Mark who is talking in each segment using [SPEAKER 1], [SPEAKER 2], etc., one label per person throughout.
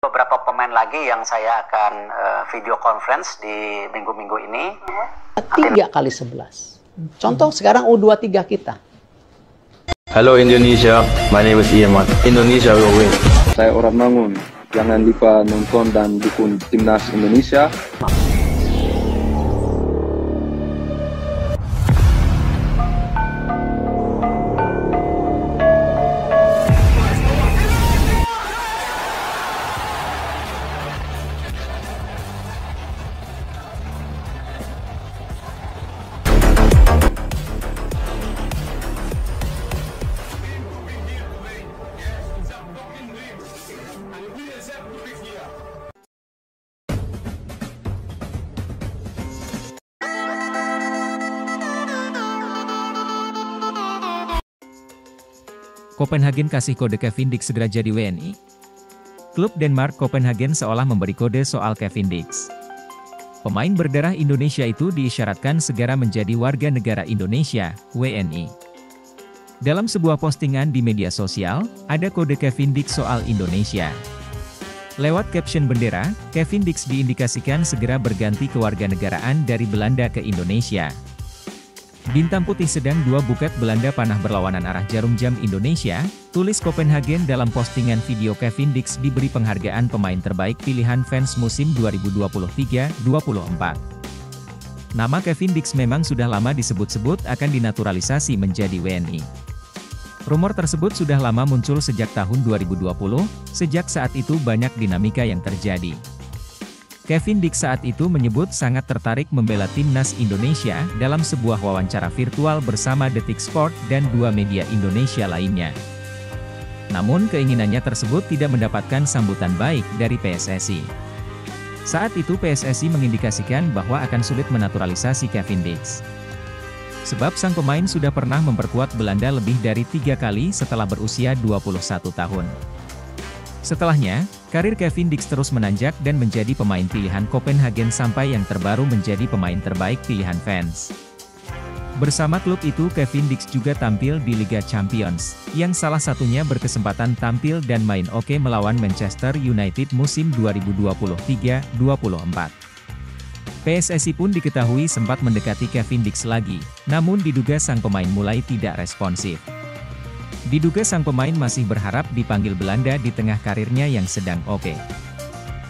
[SPEAKER 1] Beberapa pemain lagi yang saya akan video conference di minggu-minggu ini.
[SPEAKER 2] 3x11. Contoh sekarang U23 kita.
[SPEAKER 3] Hello Indonesia, my name is Iman. Indonesia will win.
[SPEAKER 4] Saya orang Mangun. Jangan lupa nonton dan dukung timnas Indonesia.
[SPEAKER 5] Copenhagen kasih kode Kevin Dix segera jadi WNI. Klub Denmark Copenhagen seolah memberi kode soal Kevin Dix. Pemain berdarah Indonesia itu diisyaratkan segera menjadi warga negara Indonesia, WNI. Dalam sebuah postingan di media sosial, ada kode Kevin Dix soal Indonesia. Lewat caption bendera, Kevin Dix diindikasikan segera berganti kewarganegaraan dari Belanda ke Indonesia. Bintang putih sedang 2 buket Belanda panah berlawanan arah jarum jam Indonesia, tulis Copenhagen dalam postingan video. Kevin Dix diberi penghargaan pemain terbaik pilihan fans musim 2023-24. Nama Kevin Dix memang sudah lama disebut-sebut akan dinaturalisasi menjadi WNI. Rumor tersebut sudah lama muncul sejak tahun 2020, sejak saat itu banyak dinamika yang terjadi. Kevin Dix saat itu menyebut sangat tertarik membela timnas Indonesia dalam sebuah wawancara virtual bersama Detik Sport dan 2 media Indonesia lainnya. Namun keinginannya tersebut tidak mendapatkan sambutan baik dari PSSI. Saat itu PSSI mengindikasikan bahwa akan sulit menaturalisasi Kevin Dix. Sebab sang pemain sudah pernah memperkuat Belanda lebih dari 3 kali setelah berusia 21 tahun. Setelahnya, karir Kevin Dix terus menanjak dan menjadi pemain pilihan Copenhagen sampai yang terbaru menjadi pemain terbaik pilihan fans. Bersama klub itu Kevin Dix juga tampil di Liga Champions, yang salah satunya berkesempatan tampil dan main oke melawan Manchester United musim 2023-24. PSSI pun diketahui sempat mendekati Kevin Dix lagi, namun diduga sang pemain mulai tidak responsif. Diduga sang pemain masih berharap dipanggil Belanda di tengah karirnya yang sedang oke.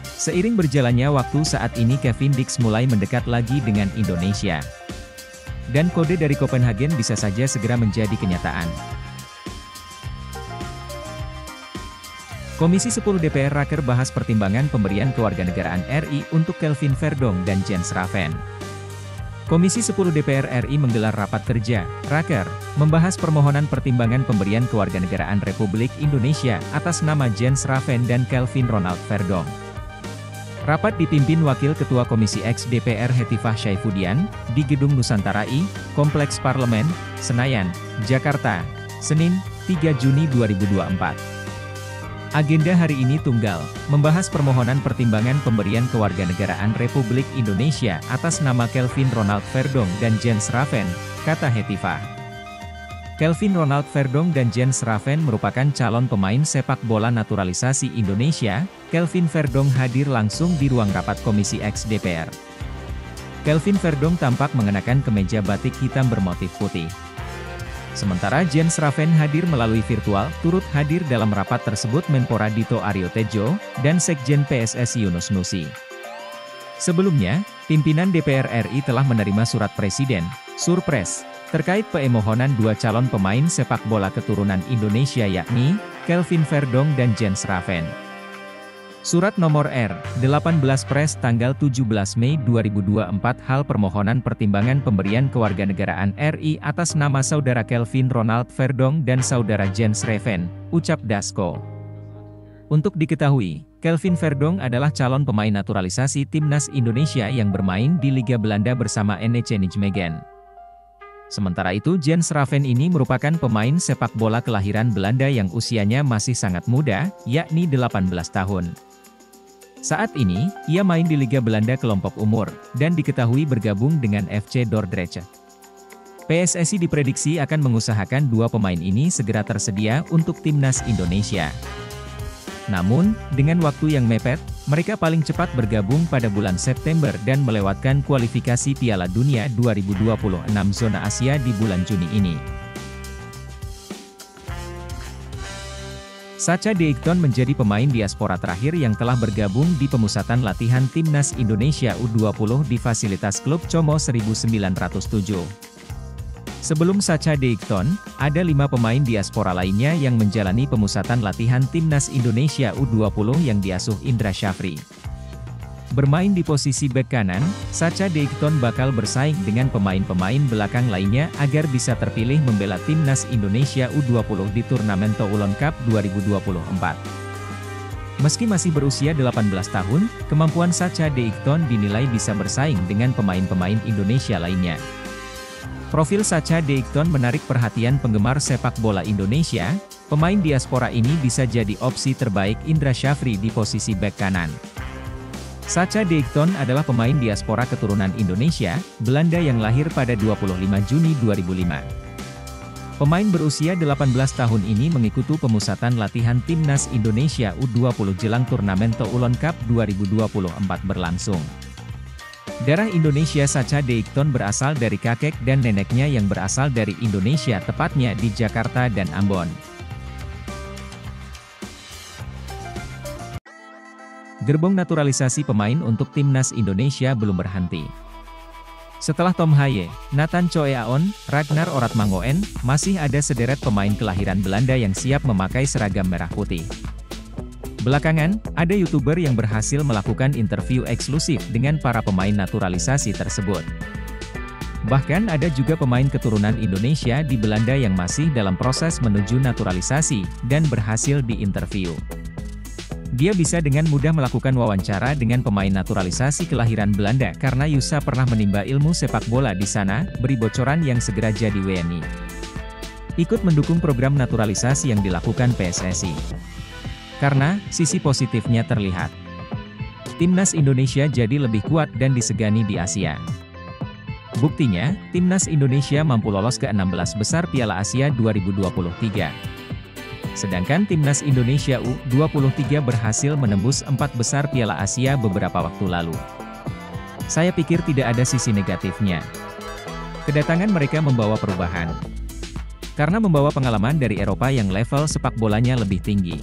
[SPEAKER 5] Seiring berjalannya waktu saat ini Kevin Dix mulai mendekat lagi dengan Indonesia. Dan kode dari Copenhagen bisa saja segera menjadi kenyataan. Komisi 10 DPR Raker bahas pertimbangan pemberian kewarganegaraan RI untuk Kelvin Verdonk dan Jens Raven. Komisi 10 DPR RI menggelar rapat kerja, Raker, membahas permohonan pertimbangan pemberian kewarganegaraan Republik Indonesia atas nama Jens Raven dan Kelvin Ronald Verdonk. Rapat dipimpin Wakil Ketua Komisi X DPR Hetifah Syaifudian, di Gedung Nusantara I, Kompleks Parlemen, Senayan, Jakarta, Senin, 3 Juni 2024. Agenda hari ini tunggal, membahas permohonan pertimbangan pemberian kewarganegaraan Republik Indonesia atas nama Kelvin Ronald Verdonk dan Jens Raven, kata Hetifah. Kelvin Ronald Verdonk dan Jens Raven merupakan calon pemain sepak bola naturalisasi Indonesia. Kelvin Verdonk hadir langsung di ruang rapat Komisi X DPR. Kelvin Verdonk tampak mengenakan kemeja batik hitam bermotif putih. Sementara Jens Raven hadir melalui virtual. Turut hadir dalam rapat tersebut Menpora Dito Aryo Tejo, dan Sekjen PSSI Yunus Nusi. Sebelumnya, pimpinan DPR RI telah menerima surat Presiden, Surpres, terkait permohonan 2 calon pemain sepak bola keturunan Indonesia yakni, Kelvin Verdonk dan Jens Raven. Surat nomor R-18 Pres tanggal 17 Mei 2024 hal permohonan pertimbangan pemberian kewarganegaraan RI atas nama Saudara Kelvin Ronald Verdonk dan Saudara Jens Raven, ucap Dasko. Untuk diketahui, Kelvin Verdonk adalah calon pemain naturalisasi timnas Indonesia yang bermain di Liga Belanda bersama NEC Nijmegen. Sementara itu Jens Raven ini merupakan pemain sepak bola kelahiran Belanda yang usianya masih sangat muda, yakni 18 tahun. Saat ini, ia main di Liga Belanda kelompok umur, dan diketahui bergabung dengan FC Dordrecht. PSSI diprediksi akan mengusahakan 2 pemain ini segera tersedia untuk timnas Indonesia. Namun, dengan waktu yang mepet, mereka paling cepat bergabung pada bulan September dan melewatkan kualifikasi Piala Dunia 2026 zona Asia di bulan Juni ini. Sacha Deikton menjadi pemain diaspora terakhir yang telah bergabung di pemusatan latihan Timnas Indonesia U20 di fasilitas klub Como 1907. Sebelum Sacha Deikton, ada 5 pemain diaspora lainnya yang menjalani pemusatan latihan Timnas Indonesia U20 yang diasuh Indra Syafri. Bermain di posisi bek kanan, Sacha Deikton bakal bersaing dengan pemain-pemain belakang lainnya agar bisa terpilih membela Timnas Indonesia U20 di turnamen Toulon Cup 2024. Meski masih berusia 18 tahun, kemampuan Sacha Deikton dinilai bisa bersaing dengan pemain-pemain Indonesia lainnya. Profil Sacha Deikton menarik perhatian penggemar sepak bola Indonesia. Pemain diaspora ini bisa jadi opsi terbaik Indra Syafri di posisi bek kanan. Sacha Deikton adalah pemain diaspora keturunan Indonesia, Belanda yang lahir pada 25 Juni 2005. Pemain berusia 18 tahun ini mengikuti pemusatan latihan Timnas Indonesia U20 jelang turnamen Toulon Cup 2024 berlangsung. Darah Indonesia Sacha Deikton berasal dari kakek dan neneknya yang berasal dari Indonesia, tepatnya di Jakarta dan Ambon. Gerbong naturalisasi pemain untuk Timnas Indonesia belum berhenti. Setelah Tom Haye, Nathan Choeaon, Ragnar Oratmangoen, masih ada sederet pemain kelahiran Belanda yang siap memakai seragam merah putih. Belakangan, ada YouTuber yang berhasil melakukan interview eksklusif dengan para pemain naturalisasi tersebut. Bahkan ada juga pemain keturunan Indonesia di Belanda yang masih dalam proses menuju naturalisasi, dan berhasil diinterview. Dia bisa dengan mudah melakukan wawancara dengan pemain naturalisasi kelahiran Belanda karena Yusa pernah menimba ilmu sepak bola di sana, beri bocoran yang segera jadi WNI. Ikut mendukung program naturalisasi yang dilakukan PSSI. Karena, sisi positifnya terlihat. Timnas Indonesia jadi lebih kuat dan disegani di Asia. Buktinya, Timnas Indonesia mampu lolos ke 16 besar Piala Asia 2023. Sedangkan Timnas Indonesia U23 berhasil menembus 4 besar Piala Asia beberapa waktu lalu. Saya pikir tidak ada sisi negatifnya. Kedatangan mereka membawa perubahan. Karena membawa pengalaman dari Eropa yang level sepak bolanya lebih tinggi.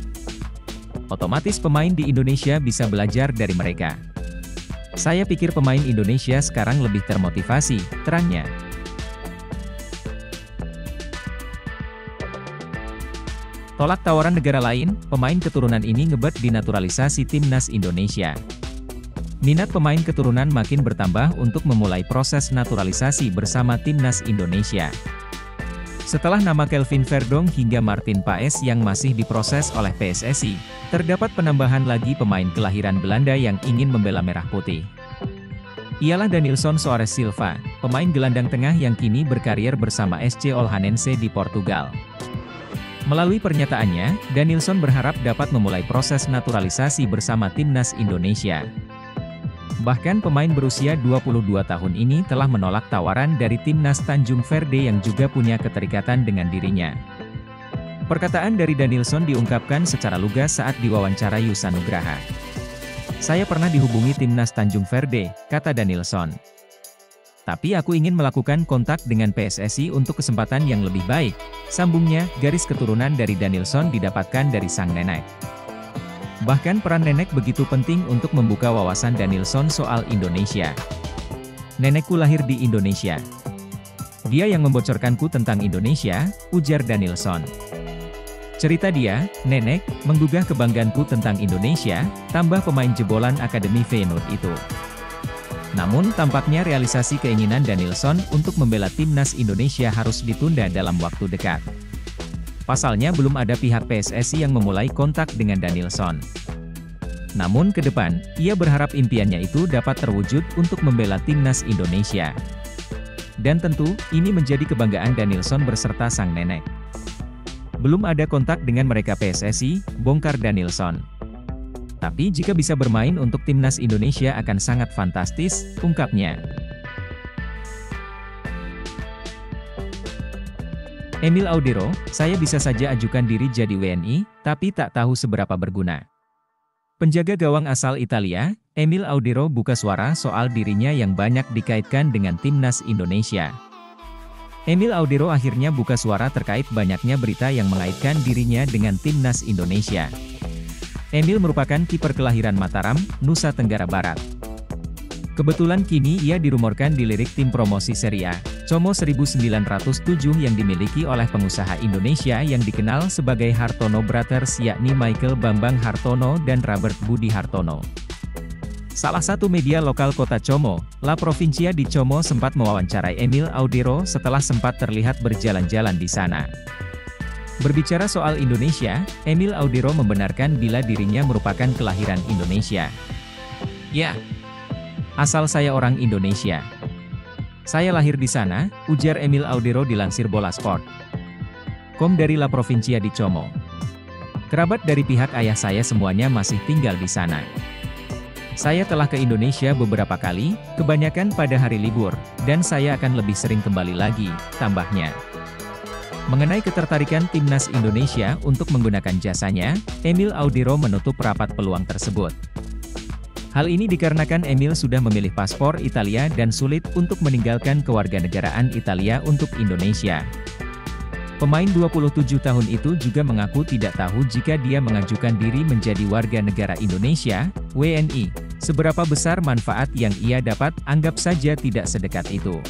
[SPEAKER 5] Otomatis pemain di Indonesia bisa belajar dari mereka. Saya pikir pemain Indonesia sekarang lebih termotivasi, terangnya. Tolak tawaran negara lain, pemain keturunan ini ngebet di naturalisasi Timnas Indonesia. Minat pemain keturunan makin bertambah untuk memulai proses naturalisasi bersama Timnas Indonesia. Setelah nama Kelvin Verdong hingga Martin Paes yang masih diproses oleh PSSI, terdapat penambahan lagi pemain kelahiran Belanda yang ingin membela Merah Putih. Ialah Danilson Soares Silva, pemain gelandang tengah yang kini berkarier bersama SC Olhanense di Portugal. Melalui pernyataannya, Danilson berharap dapat memulai proses naturalisasi bersama Timnas Indonesia. Bahkan pemain berusia 22 tahun ini telah menolak tawaran dari Timnas Tanjung Verde yang juga punya keterikatan dengan dirinya. Perkataan dari Danilson diungkapkan secara lugas saat diwawancara Yusa Nugraha. Saya pernah dihubungi Timnas Tanjung Verde, kata Danilson. Tapi aku ingin melakukan kontak dengan PSSI untuk kesempatan yang lebih baik, sambungnya. Garis keturunan dari Danilson didapatkan dari sang nenek. Bahkan peran nenek begitu penting untuk membuka wawasan Danilson soal Indonesia. Nenekku lahir di Indonesia. Dia yang membocorkanku tentang Indonesia, ujar Danilson. Cerita dia, nenek, menggugah kebanggaanku tentang Indonesia, tambah pemain jebolan Akademi Feyenoord itu. Namun tampaknya realisasi keinginan Danilson untuk membela Timnas Indonesia harus ditunda dalam waktu dekat. Pasalnya belum ada pihak PSSI yang memulai kontak dengan Danilson. Namun ke depan, ia berharap impiannya itu dapat terwujud untuk membela Timnas Indonesia. Dan tentu, ini menjadi kebanggaan Danilson berserta sang nenek. Belum ada kontak dengan mereka PSSI, bongkar Danilson. Tapi jika bisa bermain untuk Timnas Indonesia akan sangat fantastis, ungkapnya. Emil Audero, saya bisa saja ajukan diri jadi WNI, tapi tak tahu seberapa berguna. Penjaga gawang asal Italia, Emil Audero buka suara soal dirinya yang banyak dikaitkan dengan timnas Indonesia. Emil Audero akhirnya buka suara terkait banyaknya berita yang mengaitkan dirinya dengan timnas Indonesia. Emil merupakan kiper kelahiran Mataram, Nusa Tenggara Barat. Kebetulan kini ia dirumorkan dilirik tim promosi Serie A, Como 1907 yang dimiliki oleh pengusaha Indonesia yang dikenal sebagai Hartono Brothers yakni Michael Bambang Hartono dan Robert Budi Hartono. Salah satu media lokal kota Como, La Provincia di Como sempat mewawancarai Emil Audero setelah sempat terlihat berjalan-jalan di sana. Berbicara soal Indonesia, Emil Audero membenarkan bila dirinya merupakan kelahiran Indonesia. Ya, asal saya orang Indonesia. Saya lahir di sana, ujar Emil Audero dilansir Bola Sport. Com dari La Provincia di Como. Kerabat dari pihak ayah saya semuanya masih tinggal di sana. Saya telah ke Indonesia beberapa kali, kebanyakan pada hari libur, dan saya akan lebih sering kembali lagi, tambahnya. Mengenai ketertarikan timnas Indonesia untuk menggunakan jasanya, Emil Audero menutup rapat peluang tersebut. Hal ini dikarenakan Emil sudah memilih paspor Italia dan sulit untuk meninggalkan kewarganegaraan Italia untuk Indonesia. Pemain 27 tahun itu juga mengaku tidak tahu jika dia mengajukan diri menjadi warga negara Indonesia, WNI. Seberapa besar manfaat yang ia dapat, anggap saja tidak sedekat itu.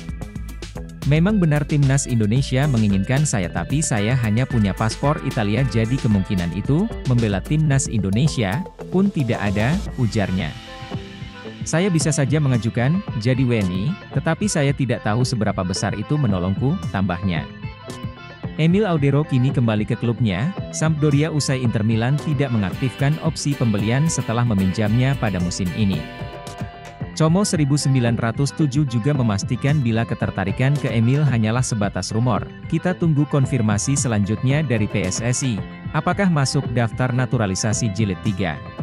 [SPEAKER 5] Memang benar timnas Indonesia menginginkan saya tapi saya hanya punya paspor Italia jadi kemungkinan itu, membela timnas Indonesia, pun tidak ada, ujarnya. Saya bisa saja mengajukan, jadi WNI, tetapi saya tidak tahu seberapa besar itu menolongku, tambahnya. Emil Audero kini kembali ke klubnya, Sampdoria usai Inter Milan tidak mengaktifkan opsi pembelian setelah meminjamnya pada musim ini. Como 1907 juga memastikan bila ketertarikan ke Emil hanyalah sebatas rumor. Kita tunggu konfirmasi selanjutnya dari PSSI. Apakah masuk daftar naturalisasi jilid 3?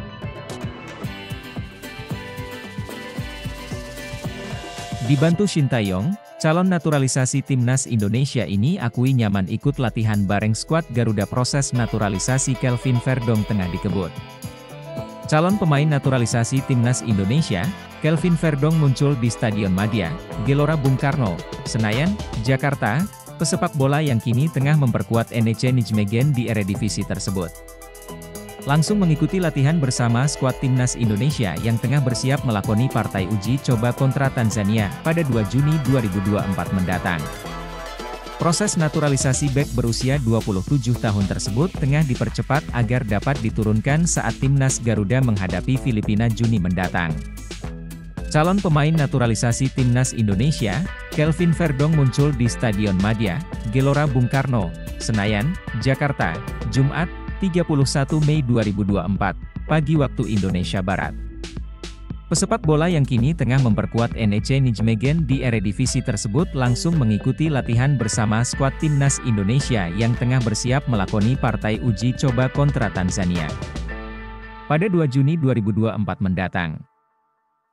[SPEAKER 5] Dibantu Shin Tae-yong, calon naturalisasi timnas Indonesia ini akui nyaman ikut latihan bareng skuad Garuda. Proses naturalisasi Kelvin Verdong tengah dikebut. Calon pemain naturalisasi timnas Indonesia, Kelvin Verdong muncul di Stadion Madia, Gelora Bung Karno, Senayan, Jakarta, pesepak bola yang kini tengah memperkuat NEC Nijmegen di Eredivisie tersebut. Langsung mengikuti latihan bersama skuad timnas Indonesia yang tengah bersiap melakoni partai uji coba kontra Tanzania pada 2 Juni 2024 mendatang. Proses naturalisasi bek berusia 27 tahun tersebut tengah dipercepat agar dapat diturunkan saat timnas Garuda menghadapi Filipina Juni mendatang. Calon pemain naturalisasi timnas Indonesia, Kelvin Verdong muncul di Stadion Madia, Gelora Bung Karno, Senayan, Jakarta, Jumat, 31 Mei 2024, pagi waktu Indonesia Barat. Pesepak bola yang kini tengah memperkuat NEC Nijmegen di Eredivisie tersebut langsung mengikuti latihan bersama skuad timnas Indonesia yang tengah bersiap melakoni partai uji coba kontra Tanzania pada 2 Juni 2024 mendatang.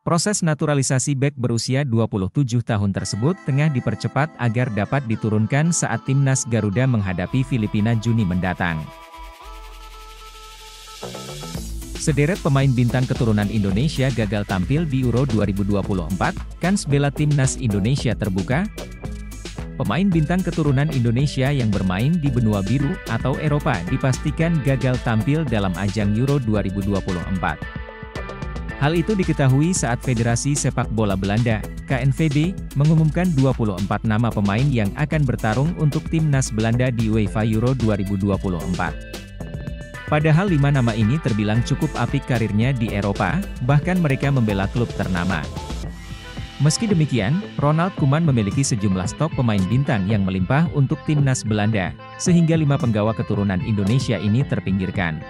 [SPEAKER 5] Proses naturalisasi bek berusia 27 tahun tersebut tengah dipercepat agar dapat diturunkan saat timnas Garuda menghadapi Filipina Juni mendatang. Sederet pemain bintang keturunan Indonesia gagal tampil di Euro 2024, kans bela timnas Indonesia terbuka. Pemain bintang keturunan Indonesia yang bermain di benua biru atau Eropa dipastikan gagal tampil dalam ajang Euro 2024. Hal itu diketahui saat Federasi Sepak Bola Belanda, KNVB, mengumumkan 24 nama pemain yang akan bertarung untuk timnas Belanda di UEFA Euro 2024. Padahal 5 nama ini terbilang cukup apik karirnya di Eropa, bahkan mereka membela klub ternama. Meski demikian, Ronald Koeman memiliki sejumlah stok pemain bintang yang melimpah untuk timnas Belanda, sehingga 5 penggawa keturunan Indonesia ini terpinggirkan.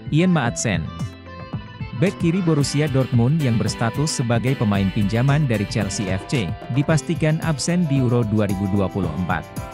[SPEAKER 5] Ian Maatsen, bek kiri Borussia Dortmund yang berstatus sebagai pemain pinjaman dari Chelsea FC, dipastikan absen di Euro 2024.